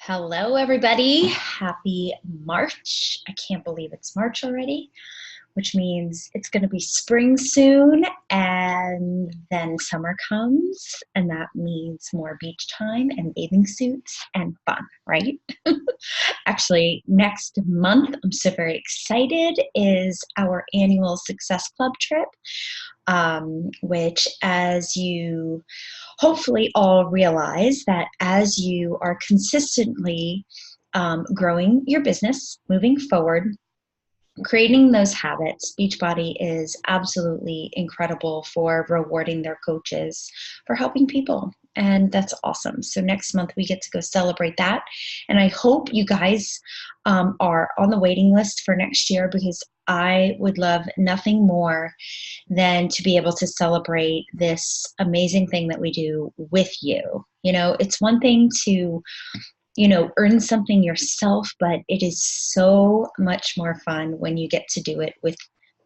Hello, everybody. Happy March. I can't believe it's March already, which means it's going to be spring soon, and then summer comes, and that means more beach time and bathing suits and fun, right? Actually, next month, I'm so very excited, is our annual Success Club trip, which, as you hopefully all realize, that as you are consistently growing your business, moving forward, creating those habits, Beachbody is absolutely incredible for rewarding their coaches for helping people. And that's awesome. So next month we get to go celebrate that. And I hope you guys are on the waiting list for next year, because I would love nothing more than to be able to celebrate this amazing thing that we do with you. You know, it's one thing to earn something yourself, but it is so much more fun when you get to do it with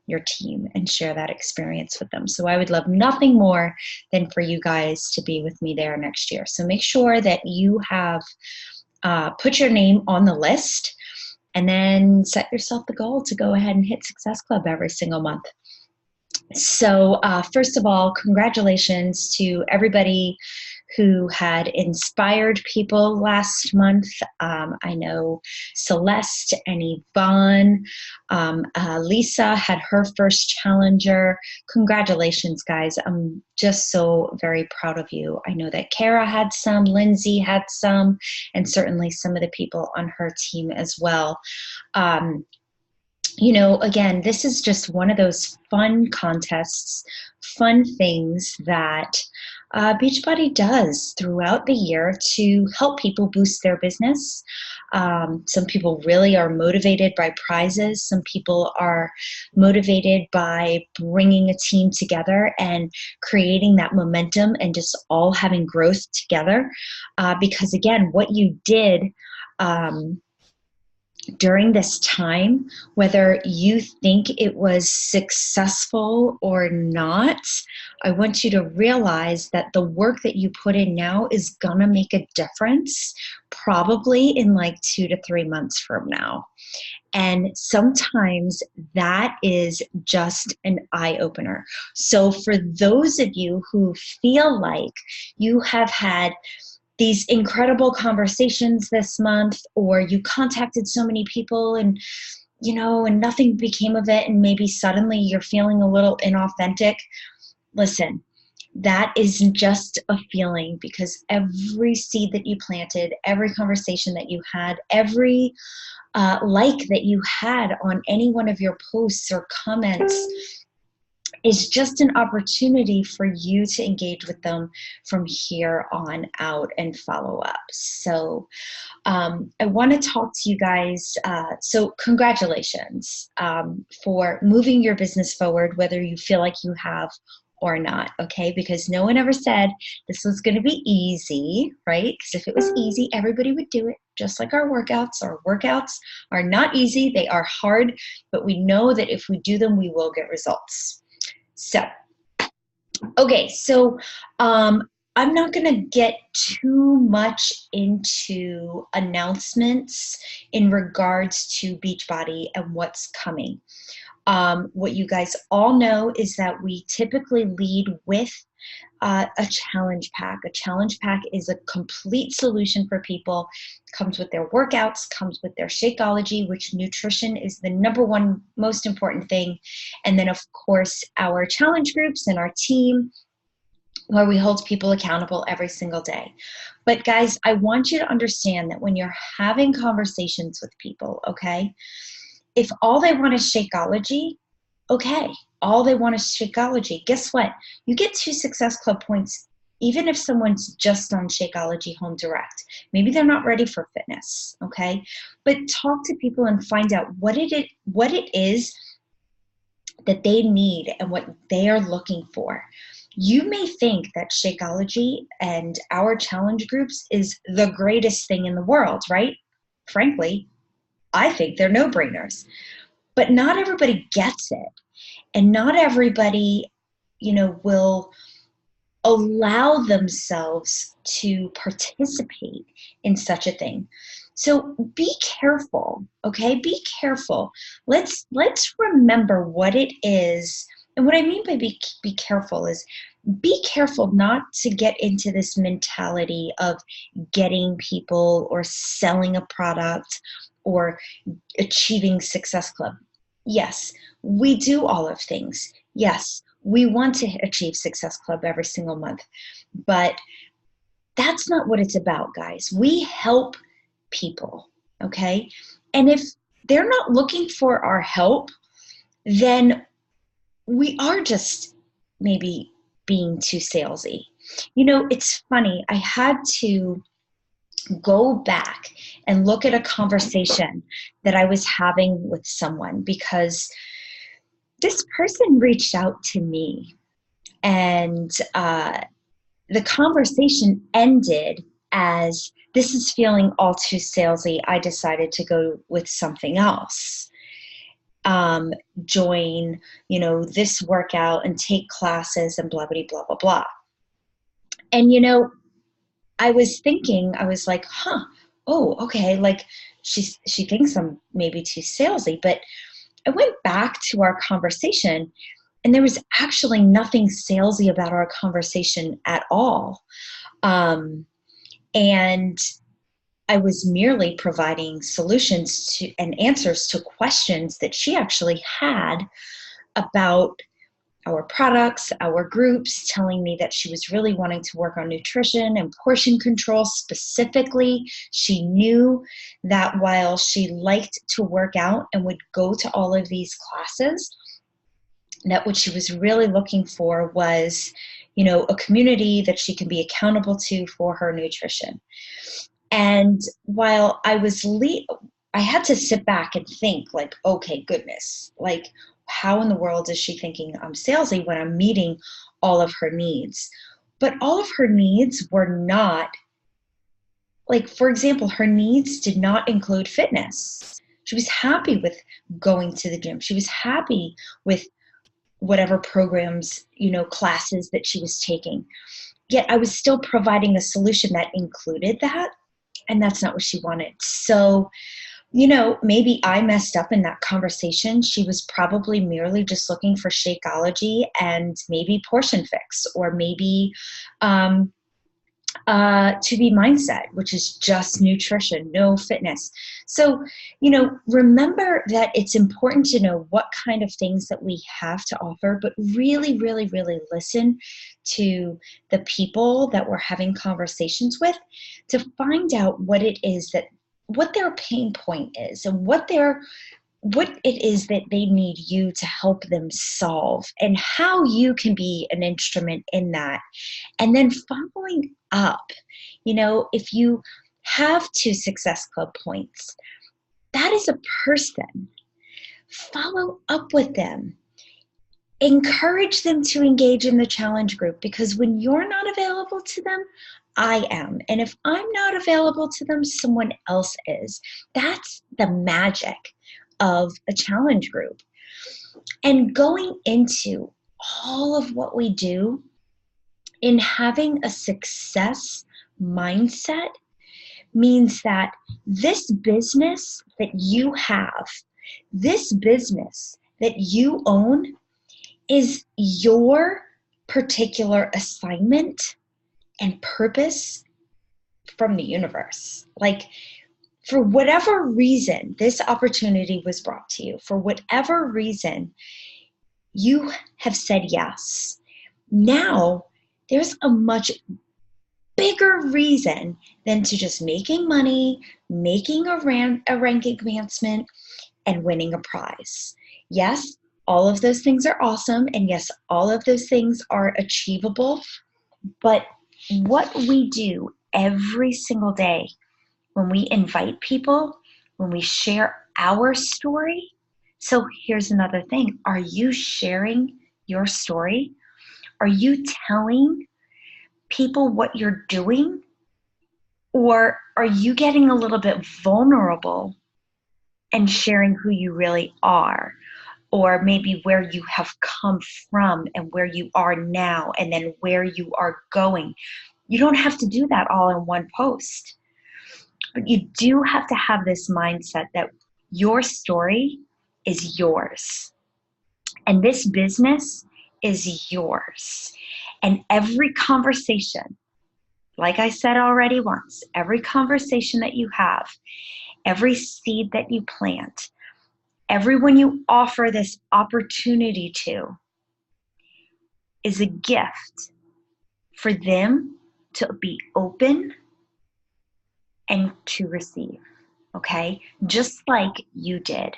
your team and share that experience with them. So I would love nothing more than for you guys to be with me there next year. So make sure that you have put your name on the list, and then set yourself the goal to go ahead and hit Success Club every single month. So first of all, congratulations to everybody who had inspired people last month. I know Celeste and Yvonne. Lisa had her first challenger. Congratulations, guys. I'm just so very proud of you. I know that Kara had some, Lindsay had some, and certainly some of the people on her team as well. Again, this is just one of those fun contests, fun things that Beachbody does throughout the year to help people boost their business. Some people really are motivated by prizes. Some people are motivated by bringing a team together and creating that momentum and just all having growth together. Because again, what you did during this time, whether you think it was successful or not, I want you to realize that the work that you put in now is gonna make a difference probably in like 2 to 3 months from now. And sometimes that is just an eye-opener. So for those of you who feel like you have had these incredible conversations this month, or you contacted so many people and nothing became of it, and maybe suddenly you're feeling a little inauthentic, listen, that isn't just a feeling, because every seed that you planted, every conversation that you had, every like that you had on any one of your posts or comments is just an opportunity for you to engage with them from here on out and follow up. So I want to talk to you guys. So congratulations for moving your business forward, whether you feel like you have or not, okay? Because no one ever said this was going to be easy, right? Because if it was easy, everybody would do it, just like our workouts. Our workouts are not easy. They are hard, but we know that if we do them, we will get results. So, okay, so I'm not going to get too much into announcements in regards to Beachbody and what's coming. What you guys all know is that we typically lead with a challenge pack. A challenge pack is a complete solution for people. Comes with their workouts, comes with their Shakeology, which nutrition is the number one most important thing. And then, of course, our challenge groups and our team, where we hold people accountable every single day. But guys, I want you to understand that when you're having conversations with people, okay, if all they want is Shakeology, okay, all they want is Shakeology. Guess what? You get 2 Success Club points even if someone's just on Shakeology Home Direct. Maybe they're not ready for fitness, okay? But talk to people and find out what it is that they need and what they are looking for. You may think that Shakeology and our challenge groups is the greatest thing in the world, right? Frankly, I think they're no-brainers. But not everybody gets it. And not everybody, will allow themselves to participate in such a thing. So be careful, okay? Be careful. Let's remember what it is. And what I mean by be careful is be careful not to get into this mentality of getting people or selling a product or achieving Success Club. Yes, we do all of things. Yes, we want to achieve Success Club every single month, but that's not what it's about, guys. We help people, okay? And if they're not looking for our help, then we are just maybe being too salesy. You know, it's funny. I had to go back and look at a conversation that I was having with someone because this person reached out to me, and the conversation ended as, "This is feeling all too salesy. I decided to go with something else. Join, this workout and take classes and blah, blah, blah, blah, blah." And, I was thinking, I was like, oh, okay. Like she thinks I'm maybe too salesy, but I went back to our conversation and there was actually nothing salesy about our conversation at all. And I was merely providing solutions to and answers to questions that she actually had about our products, our groups, telling me that she was really wanting to work on nutrition and portion control specifically. She knew that while she liked to work out and would go to all of these classes, that what she was really looking for was, a community that she can be accountable to for her nutrition. And while I had to sit back and think like, okay, goodness, like how in the world is she thinking I'm salesy when I'm meeting all of her needs? But all of her needs were not, like, for example, her needs did not include fitness. She was happy with going to the gym. She was happy with whatever programs, classes that she was taking. Yet I was still providing a solution that included that. And that's not what she wanted. So, maybe I messed up in that conversation. She was probably merely just looking for Shakeology and maybe Portion Fix, or maybe To Be Mindset, which is just nutrition, no fitness. So, remember that it's important to know what kind of things that we have to offer, but really, really, really listen to the people that we're having conversations with to find out what their pain point is and what it is that they need you to help them solve and how you can be an instrument in that. And then following up, if you have 2 Success Club points, that is a person. Follow up with them. Encourage them to engage in the challenge group, because when you're not available to them, I am. And if I'm not available to them, someone else is. That's the magic of a challenge group. And going into all of what we do in having a success mindset means that this business that you have, this business that you own, is your particular assignment and purpose from the universe. Like, for whatever reason this opportunity was brought to you, for whatever reason you have said yes, now there's a much bigger reason than to just making money, making a rank advancement, and winning a prize. Yes, all of those things are awesome, and yes, all of those things are achievable, but what we do every single day when we invite people, when we share our story. So here's another thing. Are you sharing your story? Are you telling people what you're doing? Or are you getting a little bit vulnerable and sharing who you really are? or maybe where you have come from and where you are now, and then where you are going. You don't have to do that all in one post, but you do have to have this mindset that your story is yours and this business is yours. And every conversation, like I said already once, every conversation that you have, every seed that you plant, everyone you offer this opportunity to is a gift for them to be open and to receive, okay? Just like you did.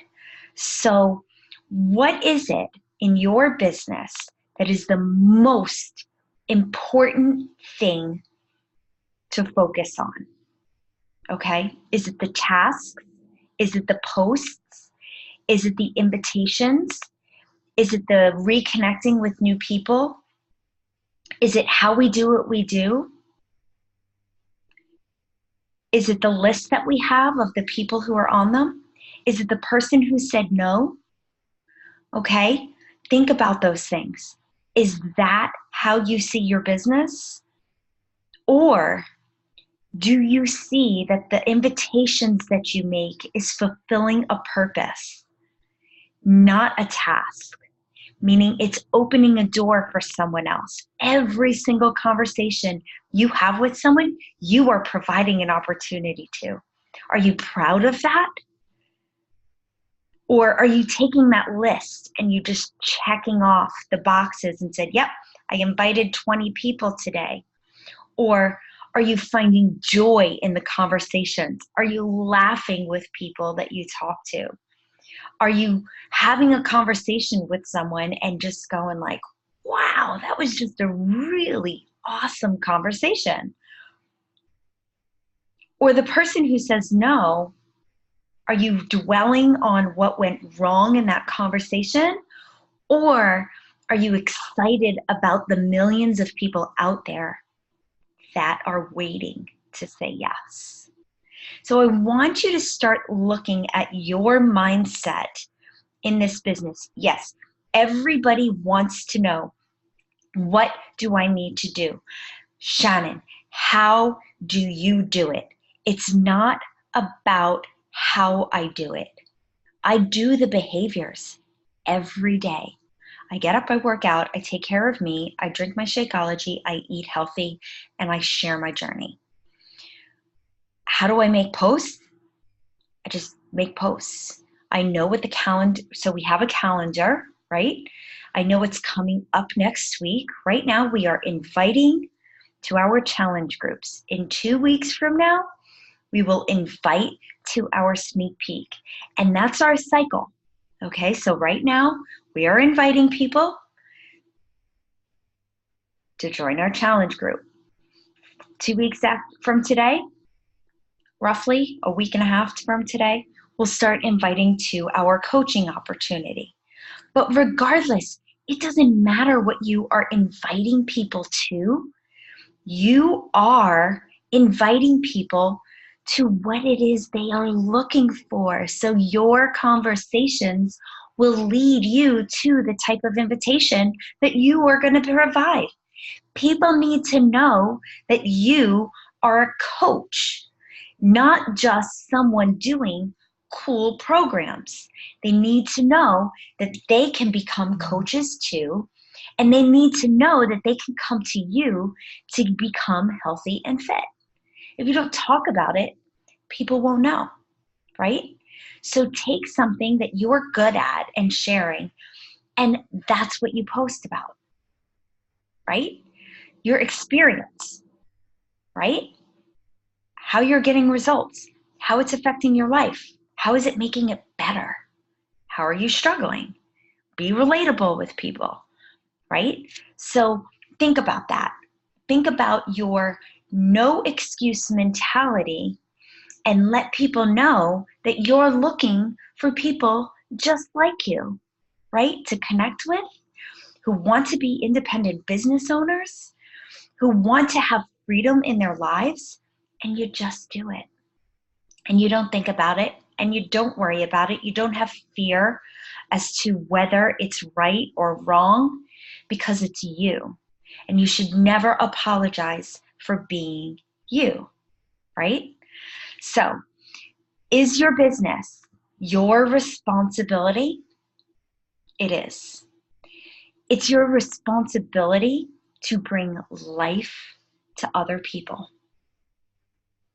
So what is it in your business that is the most important thing to focus on? Okay? Is it the tasks? Is it the posts? Is it the invitations? Is it the reconnecting with new people? Is it how we do what we do? Is it the list that we have of the people who are on them? Is it the person who said no? Okay? Think about those things. Is that how you see your business? Or do you see that the invitations that you make is fulfilling a purpose, not a task? Meaning it's opening a door for someone else. Every single conversation you have with someone, you are providing an opportunity to. Are you proud of that? Or are you taking that list and you just checking off the boxes and said, yep, I invited 20 people today? Or are you finding joy in the conversations? Are you laughing with people that you talk to? Are you having a conversation with someone and just going like, wow, that was just a really awesome conversation? Or the person who says no, are you dwelling on what went wrong in that conversation? Or are you excited about the millions of people out there that are waiting to say yes? So I want you to start looking at your mindset in this business. Yes, everybody wants to know, what do I need to do? Shannon, how do you do it? It's not about how I do it. I do the behaviors every day. I get up, I work out, I take care of me, I drink my Shakeology, I eat healthy, and I share my journey. How do I make posts? I just make posts. I know what the calendar, so we have a calendar, right? I know what's coming up next week. Right now, we are inviting to our challenge groups. In 2 weeks from now, we will invite to our sneak peek. And that's our cycle. Okay, so right now, we are inviting people to join our challenge group. 2 weeks from today, roughly a week and a half from today, we'll start inviting to our coaching opportunity. But regardless, it doesn't matter what you are inviting people to. You are inviting people to what it is they are looking for. So your conversations will lead you to the type of invitation that you are going to provide. People need to know that you are a coach, not just someone doing cool programs. They need to know that they can become coaches too, and they need to know that they can come to you to become healthy and fit. If you don't talk about it, people won't know, right? So take something that you're good at and sharing, and that's what you post about, right? Your experience, right? How you're getting results, how it's affecting your life, how is it making it better? How are you struggling? Be relatable with people, right? So think about that. Think about your no excuse mentality and let people know that you're looking for people just like you, right? To connect with, who want to be independent business owners, who want to have freedom in their lives, and you just do it. And you don't think about it. and you don't worry about it. You don't have fear as to whether it's right or wrong because it's you. And you should never apologize for being you, right? So, is your business your responsibility? It is. It's your responsibility to bring life to other people.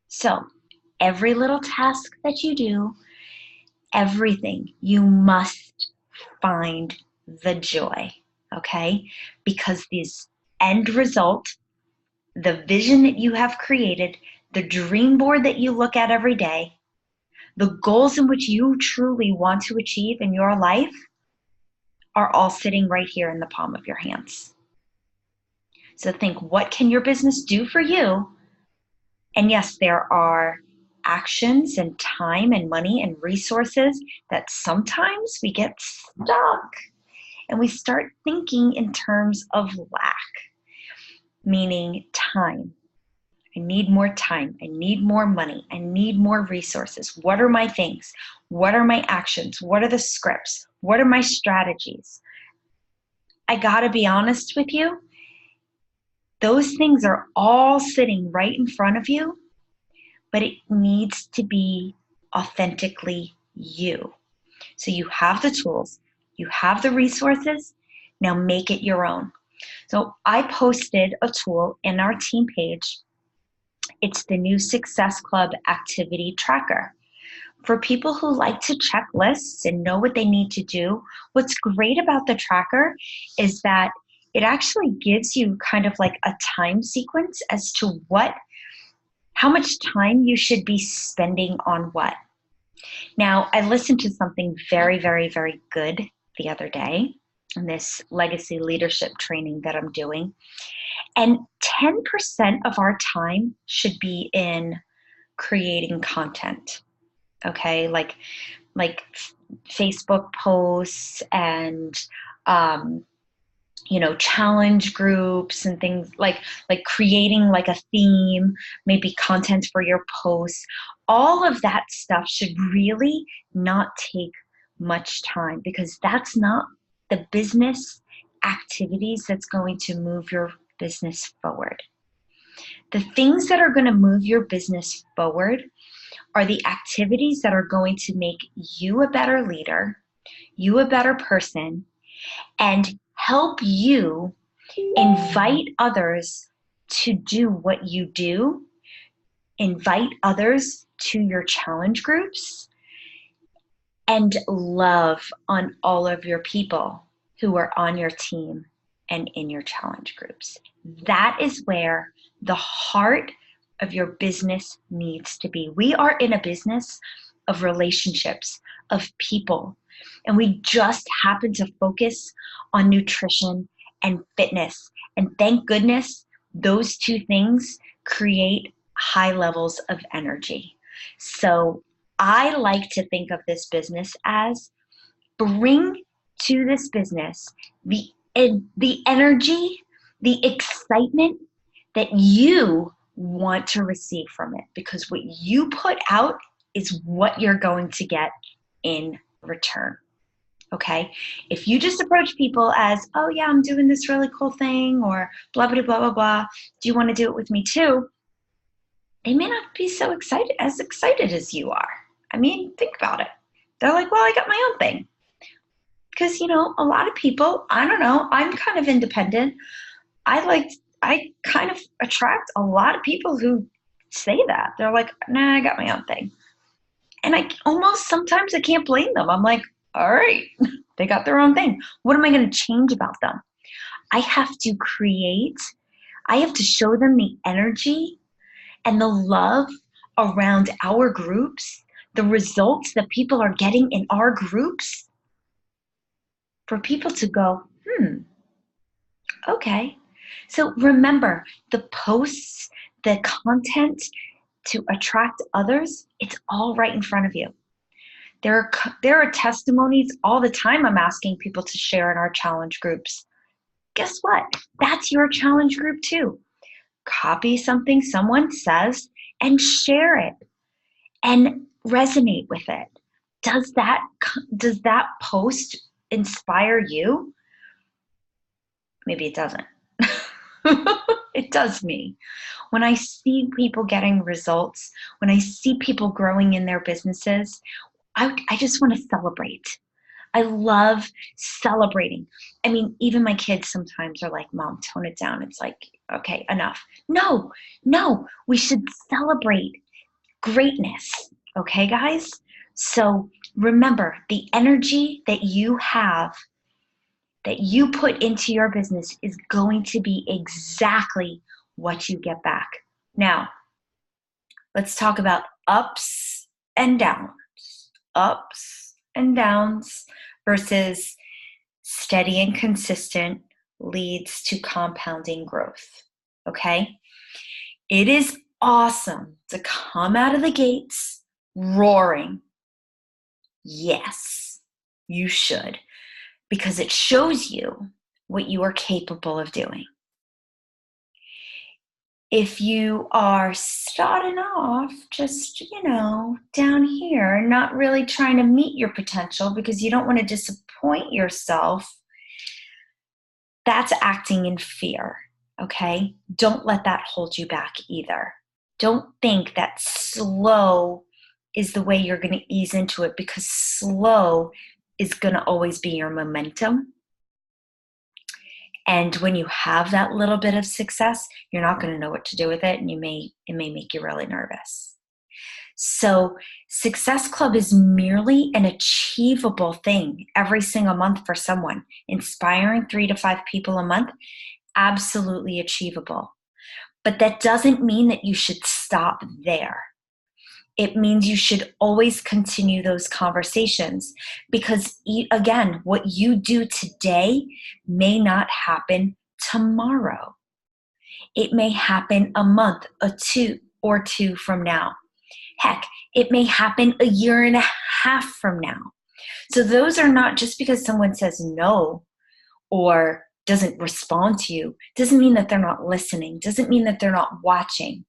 So, every little task that you do, everything, you must find the joy, okay? Because this end result, the vision that you have created, the dream board that you look at every day, the goals in which you truly want to achieve in your life are all sitting right here in the palm of your hands. So think, what can your business do for you? And yes, there are actions and time and money and resources that sometimes we get stuck and we start thinking in terms of lack, meaning time. I need more time. I need more money. I need more resources. What are my things? What are my actions? What are the scripts? What are my strategies? I gotta be honest with you. Those things are all sitting right in front of you, but it needs to be authentically you. So you have the tools, you have the resources, now make it your own. So I posted a tool in our team page. It's the new Success Club activity tracker. For people who like to check lists and know what they need to do, what's great about the tracker is that it actually gives you kind of like a time sequence as to how much time you should be spending on what. Now, I listened to something very, very, very good the other day in this legacy leadership training that I'm doing. And 10% of our time should be in creating content. Okay, like Facebook posts and challenge groups and things like creating like a theme, maybe content for your posts. All of that stuff should really not take much time, because that's not the business activities that's going to move your business forward. The things that are going to move your business forward are the activities that are going to make you a better leader, you a better person, and help you invite others to do what you do, invite others to your challenge groups, and love on all of your people who are on your team and in your challenge groups. That is where the heart of your business needs to be. We are in a business of relationships, of people, and we just happen to focus on nutrition and fitness. And thank goodness those two things create high levels of energy. So I like to think of this business as bring to this business the energy, the excitement that you want to receive from it, because what you put out is what you're going to get in return. Okay? If you just approach people as, oh yeah, I'm doing this really cool thing, or blah, blah, blah, blah, blah, do you want to do it with me too? They may not be so excited as you are. I mean, think about it. They're like, well, I got my own thing. Because, a lot of people, I don't know, I'm kind of independent. I kind of attract a lot of people who say that. They're like, nah, I got my own thing. And sometimes I can't blame them. I'm like, all right, they got their own thing. What am I going to change about them? I have to show them the energy and the love around our groups, the results that people are getting in our groups, for people to go, okay. So remember, the posts, the content to attract others, it's all right in front of you. There are testimonies all the time I'm asking people to share in our challenge groups. Guess what? That's your challenge group too. Copy something someone says and share it and resonate with it. does that post inspire you? Maybe it doesn't. It does me. When I see people getting results, when I see people growing in their businesses, I just want to celebrate. I love celebrating. I mean, even my kids sometimes are like, Mom, tone it down. It's like, okay, enough. No, we should celebrate greatness. Okay, guys? So remember, the energy that you have, that you put into your business, is going to be exactly what you get back. Now, let's talk about ups and downs. Ups and downs versus steady and consistent leads to compounding growth. Okay? It is awesome to come out of the gates roaring. Yes, you should, because it shows you what you are capable of doing. If you are starting off just, down here, not really trying to meet your potential because you don't want to disappoint yourself, that's acting in fear, okay? Don't let that hold you back either. Don't think that slow is the way you're going to ease into it, because slow is going to always be your momentum. And when you have that little bit of success, you're not going to know what to do with it, and it may make you really nervous. So Success Club is merely an achievable thing every single month for someone. Inspiring 3 to 5 people a month, absolutely achievable. But that doesn't mean that you should stop there. It means you should always continue those conversations, because, again, what you do today may not happen tomorrow. It may happen a month or two from now. Heck, it may happen a year and a half from now. So those are not, just because someone says no or doesn't respond to you, doesn't mean that they're not listening, doesn't mean that they're not watching.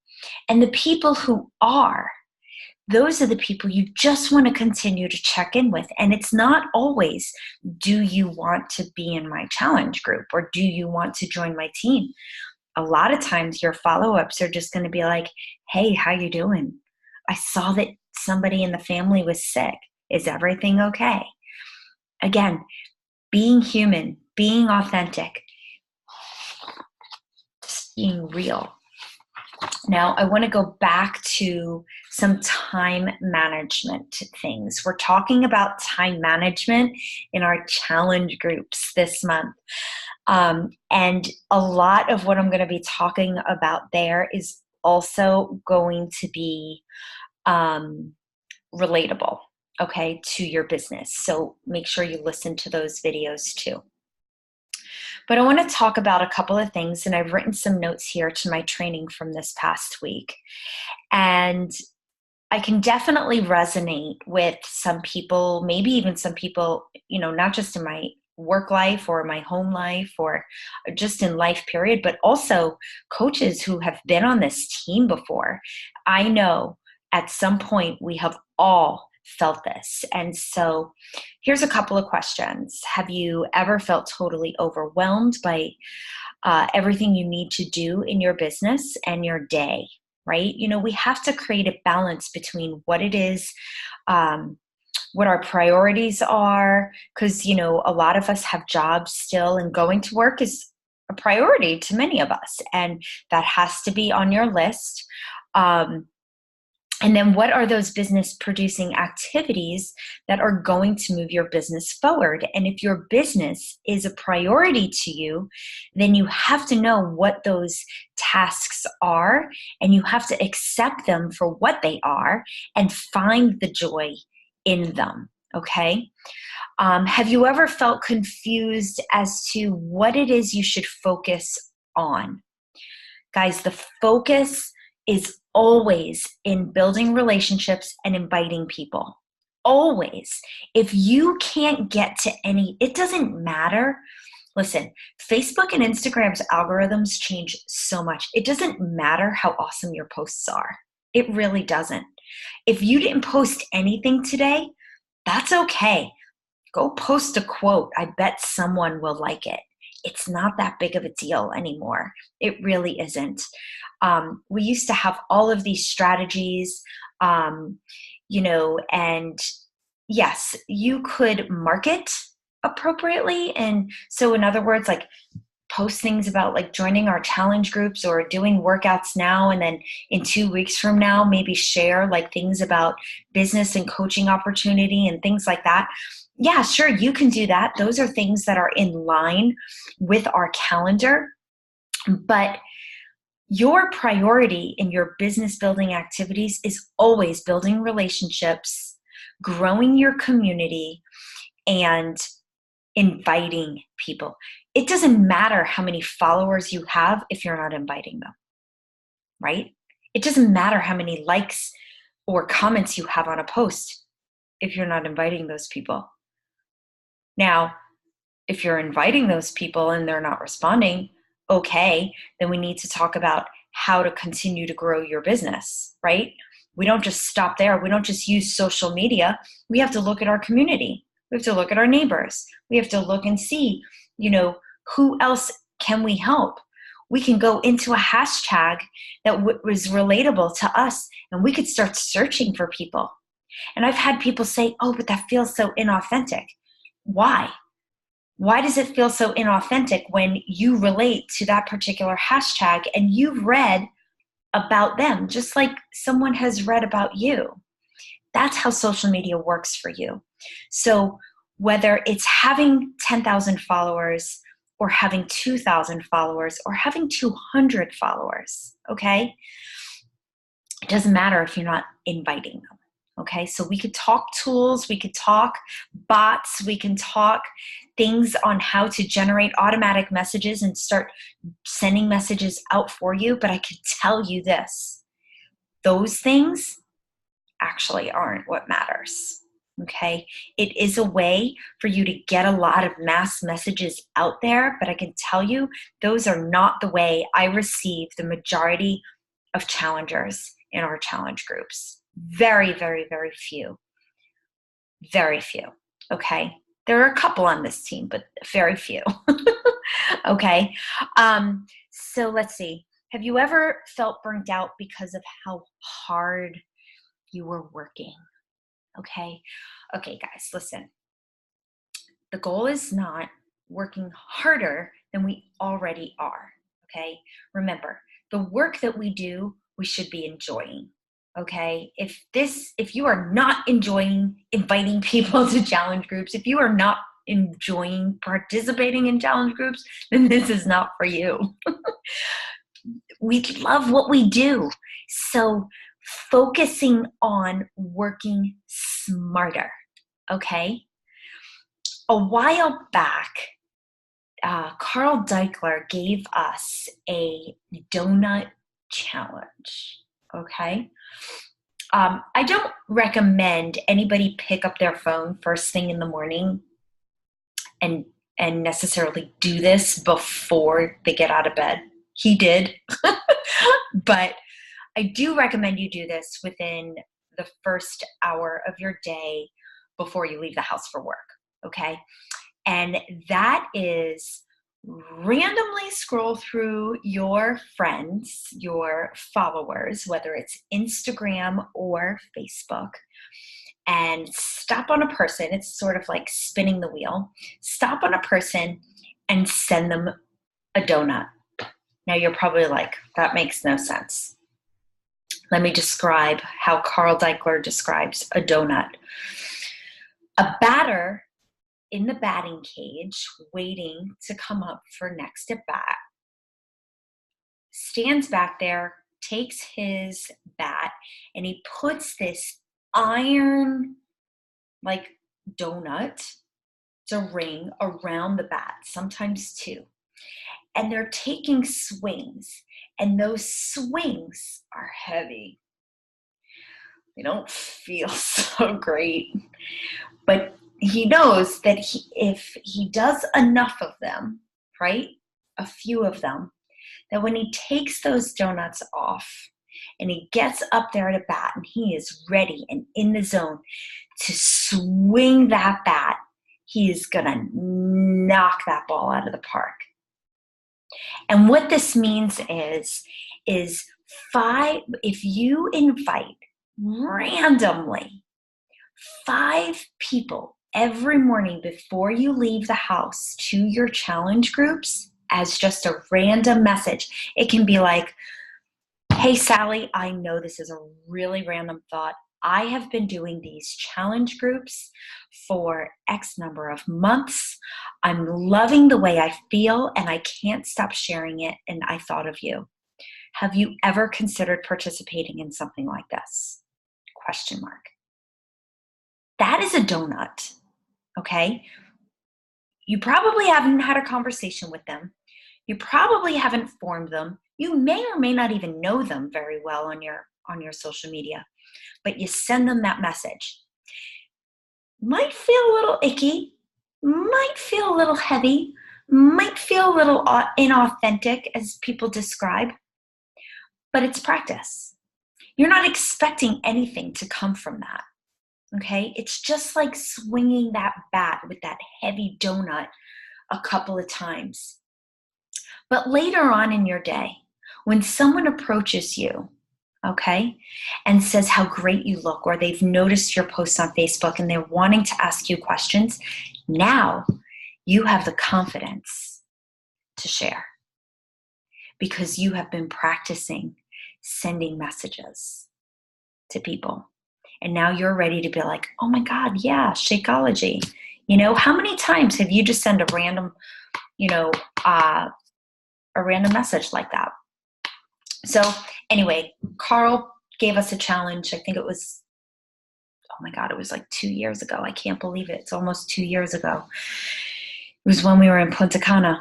And the people who are, those are the people you just want to continue to check in with. And it's not always, do you want to be in my challenge group, or do you want to join my team? A lot of times your follow-ups are just going to be like, hey, how you doing? I saw that somebody in the family was sick. Is everything okay? Again, being human, being authentic, just being real. Now, I want to go back to some time management things. We're talking about time management in our challenge groups this month. And a lot of what I'm going to be talking about there is also going to be relatable, okay, to your business. So make sure you listen to those videos too. But I want to talk about a couple of things, and I've written some notes here to my training from this past week. And I can definitely resonate with some people, maybe even some people, not just in my work life or my home life or just in life period, but also coaches who have been on this team before. I know at some point we have all felt this. And so here's a couple of questions. Have you ever felt totally overwhelmed by everything you need to do in your business and your day, right? We have to create a balance between what it is, what our priorities are, because, a lot of us have jobs still, and going to work is a priority to many of us, and that has to be on your list. And then what are those business producing activities that are going to move your business forward? And if your business is a priority to you, then you have to know what those tasks are, and you have to accept them for what they are and find the joy in them, okay? Have you ever felt confused as to what it is you should focus on? Guys, the focus is always in building relationships and inviting people. Always. If you can't get to it doesn't matter. Listen, Facebook and Instagram's algorithms change so much. It doesn't matter how awesome your posts are. It really doesn't. If you didn't post anything today, That's okay. Go post a quote. I bet someone will like it. It's not that big of a deal anymore. It really isn't. We used to have all of these strategies, and yes, you could market appropriately. And so, in other words, like post things about like joining our challenge groups or doing workouts now, and then in 2 weeks from now maybe share like things about business and coaching opportunity and things like that. Yeah, sure, you can do that. Those are things that are in line with our calendar. But your priority in your business building activities is always building relationships, growing your community, and inviting people. It doesn't matter how many followers you have if you're not inviting them, right? It doesn't matter how many likes or comments you have on a post if you're not inviting those people. Now, if you're inviting those people and they're not responding, okay, then we need to talk about how to continue to grow your business, right? We don't just stop there. We don't just use social media. We have to look at our community. We have to look at our neighbors. We have to look and see, who else can we help? We can go into a hashtag that was relatable to us, and we could start searching for people. And I've had people say, oh, but that feels so inauthentic. Why? Why does it feel so inauthentic when you relate to that particular hashtag and you've read about them just like someone has read about you? That's how social media works for you. So whether it's having 10,000 followers or having 2,000 followers or having 200 followers, okay? It doesn't matter if you're not inviting them. Okay, so we could talk tools, we could talk bots, we can talk things on how to generate automatic messages and start sending messages out for you. But I could tell you this, those things actually aren't what matters. Okay, it is a way for you to get a lot of mass messages out there, but I can tell you those are not the way I receive the majority of challengers in our challenge groups. Very, very, very few. Very few. Okay. There are a couple on this team, but very few. Okay. So let's see. Have you ever felt burnt out because of how hard you were working? Okay. Okay, guys, listen. The goal is not working harder than we already are. Okay. Remember, the work that we do, we should be enjoying. Okay, if you are not enjoying inviting people to challenge groups, if you are not enjoying participating in challenge groups, then this is not for you. We love what we do. So focusing on working smarter, okay? A while back, Carl Deichler gave us a donut challenge, okay? I don't recommend anybody pick up their phone first thing in the morning and necessarily do this before they get out of bed. He did. But I do recommend you do this within the first hour of your day before you leave the house for work, okay? And that is randomly scroll through your friends, your followers, whether it's Instagram or Facebook, and stop on a person. It's sort of like spinning the wheel. Stop on a person and send them a donut. Now you're probably like, that makes no sense. Let me describe how Carl Deichler describes a donut. A batter in the batting cage, waiting to come up for next at bat, stands back there, takes his bat, and he puts this iron like donut, it's a ring around the bat, sometimes two. And they're taking swings, and those swings are heavy. They don't feel so great, but he knows that if he does enough of them, right, a few of them, that when he takes those donuts off and he gets up there at a bat and he is ready and in the zone to swing that bat, he is going to knock that ball out of the park. And what this means is if you invite randomly 5 people every morning before you leave the house to your challenge groups as just a random message, it can be like, hey, Sally, I know this is a really random thought. I have been doing these challenge groups for X number of months. I'm loving the way I feel and I can't stop sharing it, and I thought of you. Have you ever considered participating in something like this? ? That is a donut, okay? You probably haven't had a conversation with them. You probably haven't formed them. You may or may not even know them very well on your social media, but you send them that message. Might feel a little icky, might feel a little heavy, might feel a little inauthentic as people describe, but it's practice. You're not expecting anything to come from that, okay? It's just like swinging that bat with that heavy donut a couple of times. But later on in your day, when someone approaches you, okay, and says how great you look, or they've noticed your post on Facebook and they're wanting to ask you questions, now you have the confidence to share because you have been practicing sending messages to people. And now you're ready to be like, oh my God, yeah, Shakeology. How many times have you just sent a random, a random message like that? So anyway, Carl gave us a challenge. I think it was, oh my God, it was like 2 years ago. I can't believe it. It's almost 2 years ago. It was when we were in Punta Cana.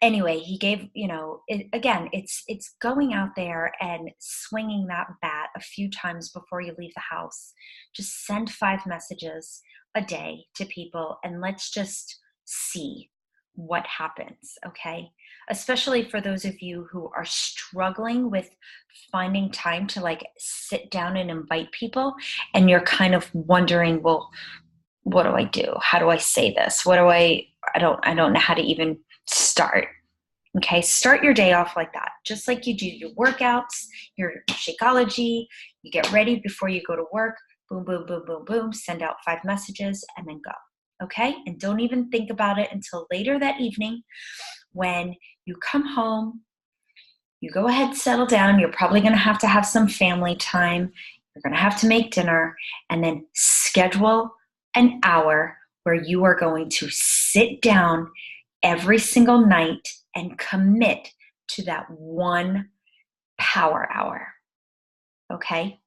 Anyway, he gave, it's going out there and swinging that bat a few times before you leave the house. Just send 5 messages a day to people and let's just see what happens, okay? Especially for those of you who are struggling with finding time to sit down and invite people and you're kind of wondering, well, what do I do? How do I say this? I don't know how to even start. Okay, start your day off like that. Just like you do your workouts, your Shakeology, you get ready before you go to work, boom, boom, boom, boom, boom, send out 5 messages and then go. Okay, and don't even think about it until later that evening when you come home, you go ahead, settle down. You're probably going to have some family time. You're going to have to make dinner and then schedule an hour where you are going to sit down every single night and commit to that 1 power hour. Okay?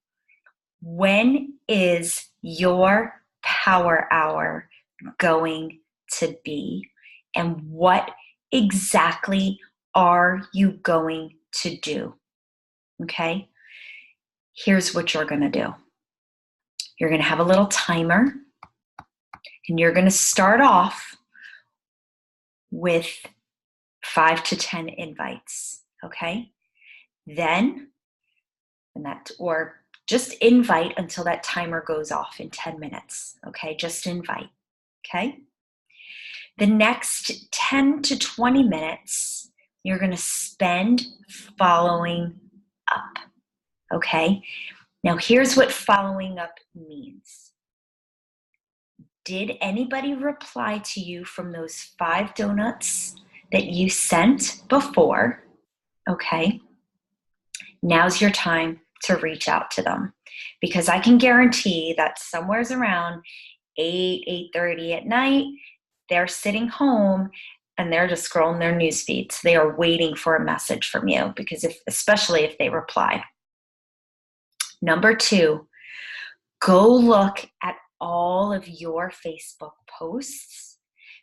When is your power hour going to be? And what exactly are you going to do? Okay? Here's what you're going to do. You're going to have a little timer, and you're going to start off with 5 to 10 invites, okay? Or just invite until that timer goes off in 10 minutes, okay? Just invite, okay? The next 10 to 20 minutes, you're going to spend following up, okay? Now, here's what following up means. Did anybody reply to you from those 5 donuts that you sent before? Okay. Now's your time to reach out to them, because I can guarantee that somewhere's around 8:30 at night, they're sitting home and they're just scrolling their news feeds. They are waiting for a message from you, because especially if they reply. Number 2, go look at all of your Facebook posts,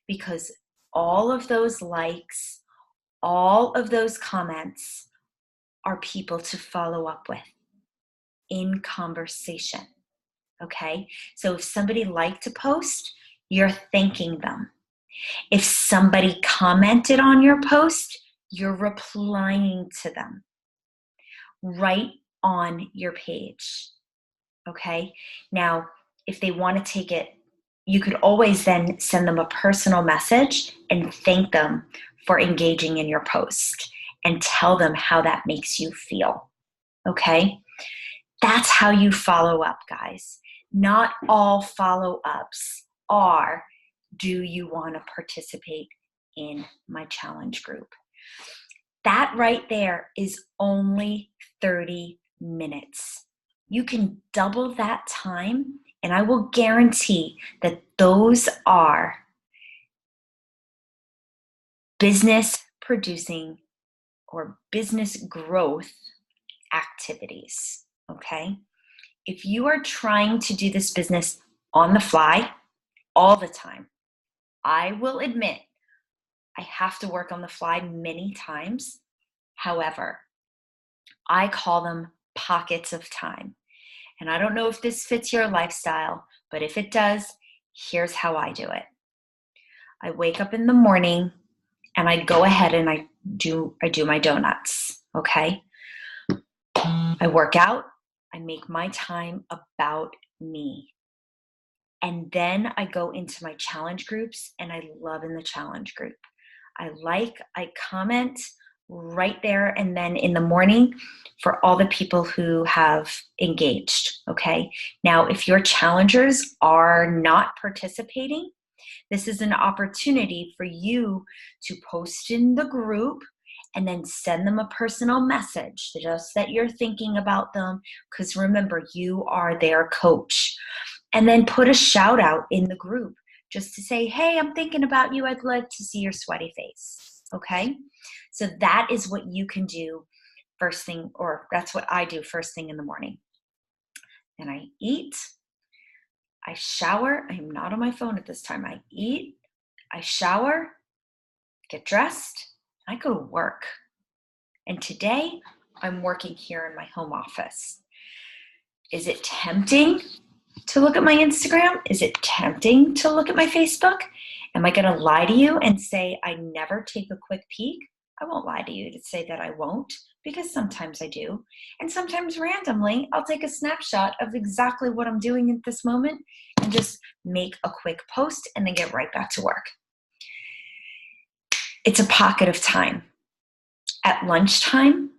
because all of those likes, all of those comments are people to follow up with in conversation, okay? So if somebody liked a post, you're thanking them. If somebody commented on your post, You're replying to them right on your page. Okay? Now, if they want to take it, you could always then send them a personal message and thank them for engaging in your post and tell them how that makes you feel. Okay? That's how you follow up, guys. Not all follow-ups are, do you want to participate in my challenge group? That right there is only 30 minutes. You can double that time, and I will guarantee that those are business producing or business growth activities, okay? If you are trying to do this business on the fly all the time, I will admit I have to work on the fly many times. However, I call them pockets of time. And I don't know if this fits your lifestyle, but if it does, here's how I do it. I wake up in the morning and I go ahead and I do my donuts, okay? I work out, I make my time about me. And then I go into my challenge groups and I love in the challenge group. I comment right there and then in the morning for all the people who have engaged, okay? Now, if your challengers are not participating, this is an opportunity for you to post in the group and then send them a personal message, just that you're thinking about them, because remember, you are their coach. And then put a shout out in the group just to say, hey, I'm thinking about you. I'd like to see your sweaty face, okay? So that is what you can do first thing, or that's what I do first thing in the morning. Then I eat, I shower. I am not on my phone at this time. I eat, I shower, get dressed, I go to work. And today I'm working here in my home office. Is it tempting to look at my Instagram? Is it tempting to look at my Facebook? Am I going to lie to you and say I never take a quick peek? I won't lie to you to say that I won't, because sometimes I do. And sometimes randomly, I'll take a snapshot of exactly what I'm doing at this moment and just make a quick post and then get right back to work. It's a pocket of time. At lunchtime,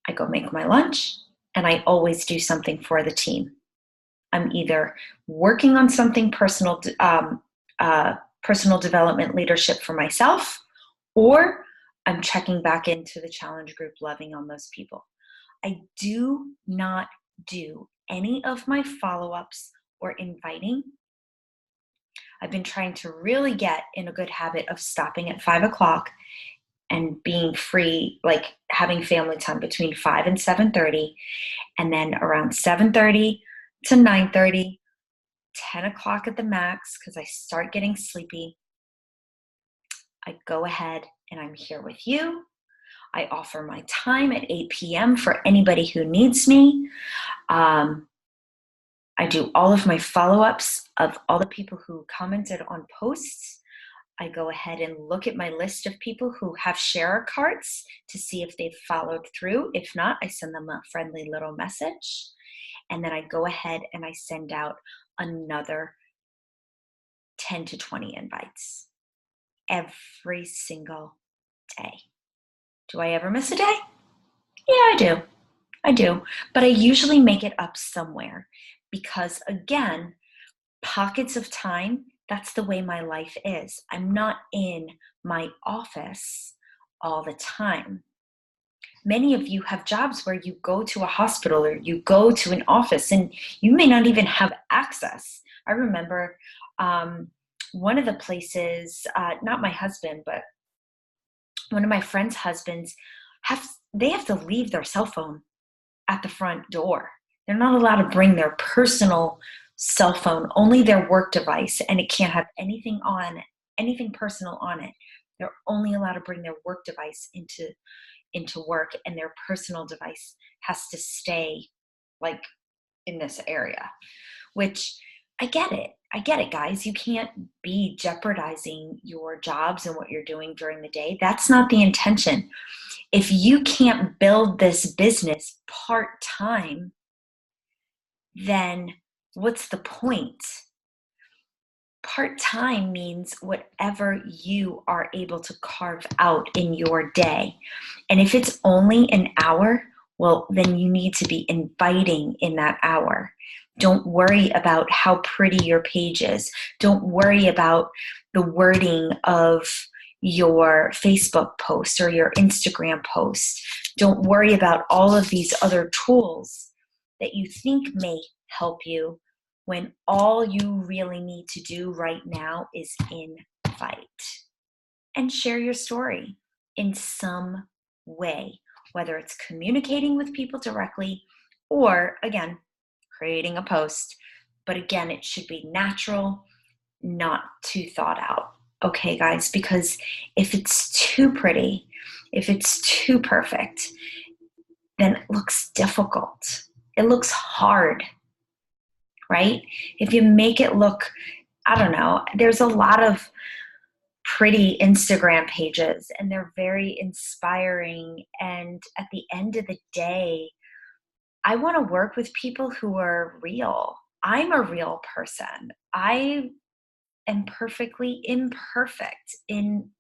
I go make my lunch and I always do something for the team. I'm either working on something personal development leadership for myself, or I'm checking back into the challenge group, loving on those people. I do not do any of my follow-ups or inviting. I've been trying to really get in a good habit of stopping at 5 o'clock and being free, like having family time between 5 and 7:30, and then around 7:30 to 9:30, 10 o'clock at the max, because I start getting sleepy, I go ahead and I'm here with you. I offer my time at 8 p.m. for anybody who needs me. I do all of my follow-ups of all the people who commented on posts. I go ahead and look at my list of people who have share cards to see if they've followed through. If not, I send them a friendly little message. And then I go ahead and I send out another 10 to 20 invites every single day. Do I ever miss a day? Yeah, I do. But I usually make it up somewhere because, again, pockets of time, that's the way my life is. I'm not in my office all the time. Many of you have jobs where you go to a hospital or you go to an office and you may not even have access. I remember one of the places, not my husband, but one of my friends' husbands, they have to leave their cell phone at the front door. They're not allowed to bring their personal cell phone, only their work device, and it can't have anything personal on it. They're only allowed to bring their work device into work, and their personal device has to stay like in this area, which I get it. I get it, guys. You can't be jeopardizing your jobs and what you're doing during the day. That's not the intention. If you can't build this business part-time, then what's the point? Part-time means whatever you are able to carve out in your day. And if it's only an hour, well, then you need to be inviting in that hour. Don't worry about how pretty your page is. Don't worry about the wording of your Facebook post or your Instagram post. Don't worry about all of these other tools that you think may help you, when all you really need to do right now is invite and share your story in some way, whether it's communicating with people directly or, again, creating a post. But again, it should be natural, not too thought out. Okay, guys, because if it's too pretty, if it's too perfect, then it looks difficult. It looks hard, right? If you make it look, I don't know, there's a lot of pretty Instagram pages and they're very inspiring. And at the end of the day, I want to work with people who are real. I'm a real person. I am perfectly imperfect in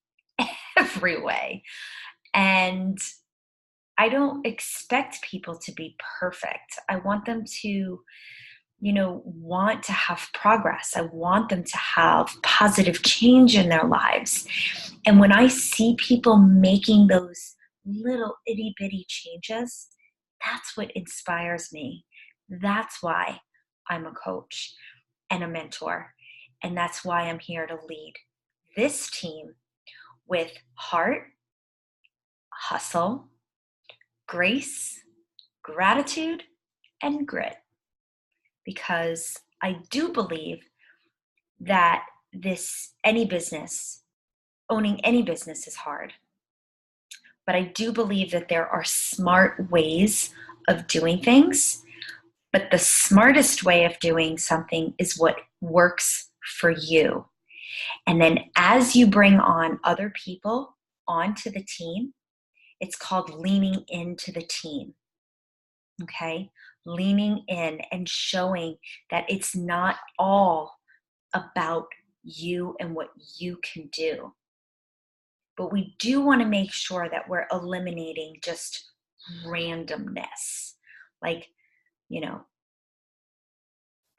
every way. And I don't expect people to be perfect. I want them to want to have progress. I want them to have positive change in their lives. And when I see people making those little itty bitty changes, that's what inspires me. That's why I'm a coach and a mentor. And that's why I'm here to lead this team with heart, hustle, grace, gratitude, and grit. Because I do believe that owning any business is hard. But I do believe that there are smart ways of doing things. But the smartest way of doing something is what works for you. And then as you bring on other people onto the team, it's called leaning into the team. Okay? Leaning in and showing that it's not all about you and what you can do. But we do want to make sure that we're eliminating just randomness. Like, oh,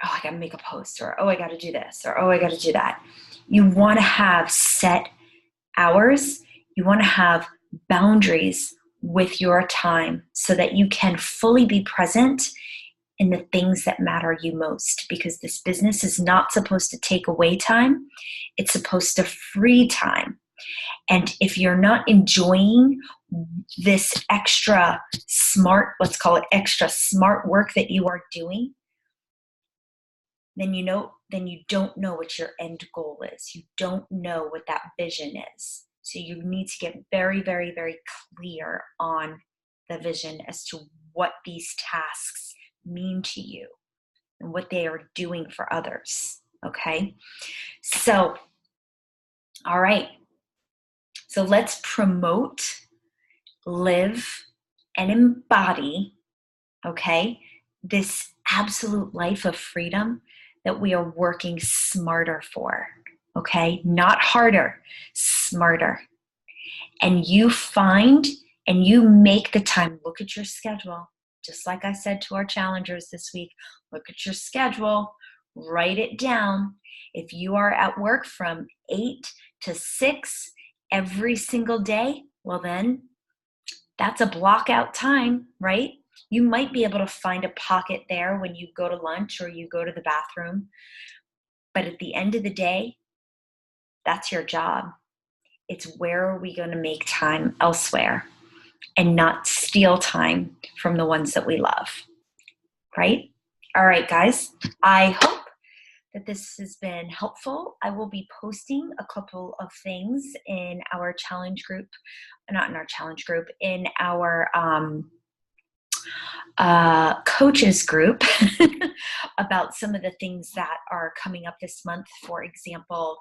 I got to make a post, or oh, I got to do this, or oh, I got to do that. You want to have set hours. You want to have boundaries with your time so that you can fully be present in the things that matter you most, because this business is not supposed to take away time. It's supposed to free time. And if you're not enjoying this extra smart, let's call it extra smart work that you are doing, then you don't know what your end goal is. You don't know what that vision is. So you need to get very, very, very clear on the vision as to what these tasks mean to you and what they are doing for others. Okay? So, all right. So let's promote, live, and embody, okay, this absolute life of freedom that we are working smarter for, okay? Not harder, smarter. And you find and you make the time. Look at your schedule. Just like I said to our challengers this week, look at your schedule, write it down. If you are at work from 8 to 6 every single day, well then, that's a block out time, right? You might be able to find a pocket there when you go to lunch or you go to the bathroom. But at the end of the day, that's your job. It's where are we going to make time elsewhere and not steal time from the ones that we love, right? All right, guys, I hope that this has been helpful. I will be posting a couple of things in our challenge group, not in our challenge group, in our coaches group about some of the things that are coming up this month. For example,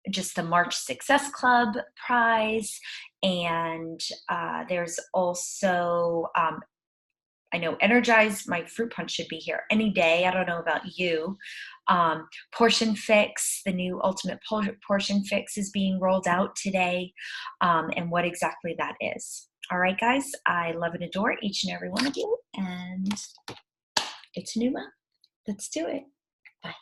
just the March Success Club prize. And there's also, I know Energize, my fruit punch should be here any day. I don't know about you. Portion Fix, the new Ultimate Portion Fix is being rolled out today, and what exactly that is. All right, guys, I love and adore each and every one of you, and it's a new month. Let's do it. Bye.